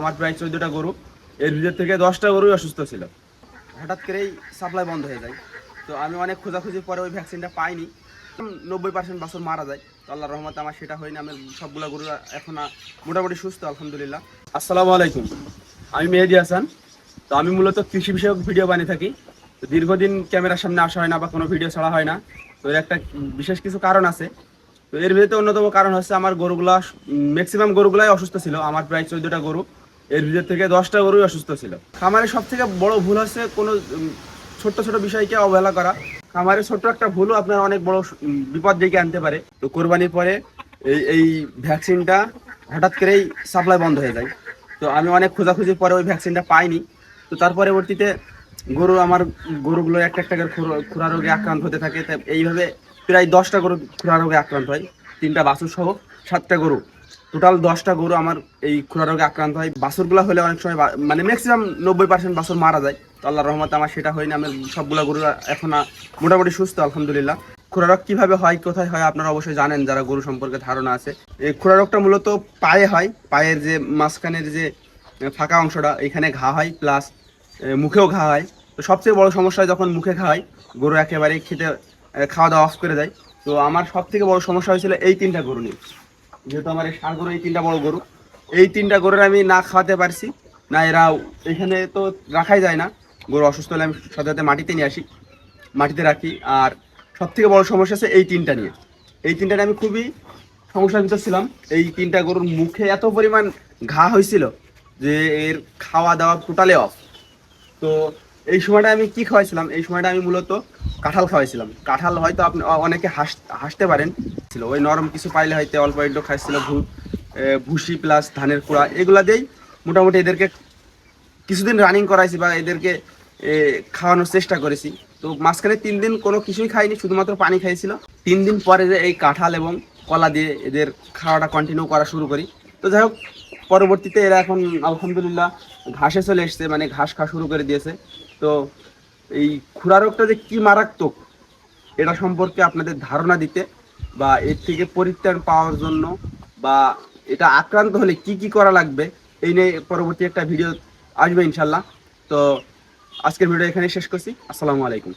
আমার প্রায় 14টা গরু, এর ভিতর থেকে 10টা গরুই অসুস্থ ছিল। হঠাৎ করেই সাপ্লাই বন্ধ হয়ে যায়। তো আমি অনেক খোঁজাখুঁজির পরে ওই ভ্যাকসিনটা পাইনি। 90% বাছুর মারা যায়। তো আল্লাহর রহমতে আমার সেটা হয়নি। আমি সবগুলো গরু এখন মোটামুটি সুস্থ, আলহামদুলিল্লাহ। আসসালামু আলাইকুম, আমি মেহেদি হাসান। তো আমি মূলত কৃষি বিষয়ক ভিডিও বানিয়ে থাকি। তো দীর্ঘদিন ক্যামেরার সামনে আসা হয় না বা কোনো ভিডিও ছাড়া হয় না। তো এর একটা বিশেষ কিছু কারণ আছে। তো এর ভিতরে অন্যতম কারণ হচ্ছে আমার গরুগুলা, ম্যাক্সিমাম গরুগুলাই অসুস্থ ছিল। আমার প্রায় 14টা গরু, এর ভিতর থেকে 10টা গরুই অসুস্থ ছিল। খামারে সব থেকে বড় ভুল হচ্ছে কোনো ছোট্ট ছোট বিষয়কে অবহেলা করা। খামারে ছোট্ট একটা ভুলও আপনার অনেক বড় বিপদ ডেকে আনতে পারে। তো কোরবানির পরে এই ভ্যাকসিনটা হঠাৎ করেই সাপ্লাই বন্ধ হয়ে যায়। তো আমি অনেক খোঁজাখুঁজির পরে ওই ভ্যাকসিনটা পাইনি। তো তার পরবর্তীতে আমার গরুগুলো একটা একটা করে খুরা রোগে আক্রান্ত হতে থাকে। এইভাবে প্রায় 10টা গরু খুরা রোগে আক্রান্ত হয়, 3টা বাছুর সহ 7টা গরু, টোটাল 10টা গরু আমার এই খুরা রোগে আক্রান্ত হয়। বাছুরগুলো হলে অনেক সময় মানে ম্যাক্সিমাম 90% বাছুর মারা যায়। তো আল্লাহর রহমতে আমার সেটা হয়নি। আমি সবগুলো গরু এখন মোটামুটি সুস্থ, আলহামদুলিল্লাহ। খুরা রোগ কিভাবে হয়, কোথায় হয় আপনারা অবশ্যই জানেন যারা গরু সম্পর্কে ধারণা আছে। এই খুরা রোগটা মূলত পায়ে হয়। পায়ের যে মাঝখানের যে ফাঁকা অংশটা, এখানে ঘা হয়, প্লাস মুখেও ঘা হয়। তো সবচেয়ে বড় সমস্যা হয় যখন মুখে ঘা হয়, গরু একেবারেই খাওয়া দাওয়া অফ করে দেয়। তো আমার সব থেকে বড় সমস্যা হয়েছিল এই 3টা গরু নিয়ে। যেহেতু আমার এই ষাঁড় গরু, এই 3টা বড় গরু, এই 3টা গরুর আমি না খাওয়াতে পারছি না। এরা এখানে তো রাখাই যায় না। গরু অসুস্থ হলে আমি সাথে সাথে মাটিতে নিয়ে আসি, মাটিতে রাখি। আর সব থেকে বড় সমস্যা আছে এই 3টা নিয়ে। এই 3টা নিয়ে আমি খুবই সমস্যার ভিতর ছিলাম। এই 3টা গরুর মুখে এত পরিমাণ ঘা হয়েছিল যে এর খাওয়া দাওয়া টোটালি অফ। তো এই সময়টা আমি কি খাওয়াইছিলাম, এই সময়টা আমি মূলত কাঁঠাল খাওয়াইছিলাম। কাঁঠাল হয়তো আপনি অনেকে হাসতে পারেন, ছিল ওই নরম কিছু পাইলে হয়তো অল্প একটু খাইছিল। ভুসি প্লাস ধানের কুড়া এগুলা দিয়েই মোটামুটি এদেরকে কিছুদিন রানিং করাইছি বা এদেরকে খাওয়ানোর চেষ্টা করেছি। তো মাঝখানে 3 দিন কোনো কিছুই খাইনি, শুধুমাত্র পানি খাইছিল। 3 দিন পরে যে এই কাঁঠাল এবং কলা দিয়ে এদের খাওয়াটা কন্টিনিউ করা শুরু করি। তো যাই হোক, পরবর্তীতে এরা এখন আলহামদুলিল্লাহ ঘাসে চলে এসছে, মানে ঘাস খাওয়া শুরু করে দিয়েছে। তো এই খুরা রোগটা যে কি মারাত্মক, এটা সম্পর্কে আপনাদের ধারণা দিতে বা এর থেকে পরিত্রাণ পাওয়ার জন্য বা এটা আক্রান্ত হলে কি কি করা লাগবে, এই নিয়ে পরবর্তী একটা ভিডিও আসবে ইনশাল্লাহ। তো আজকের ভিডিও এখানে শেষ করছি। আসসালামু আলাইকুম।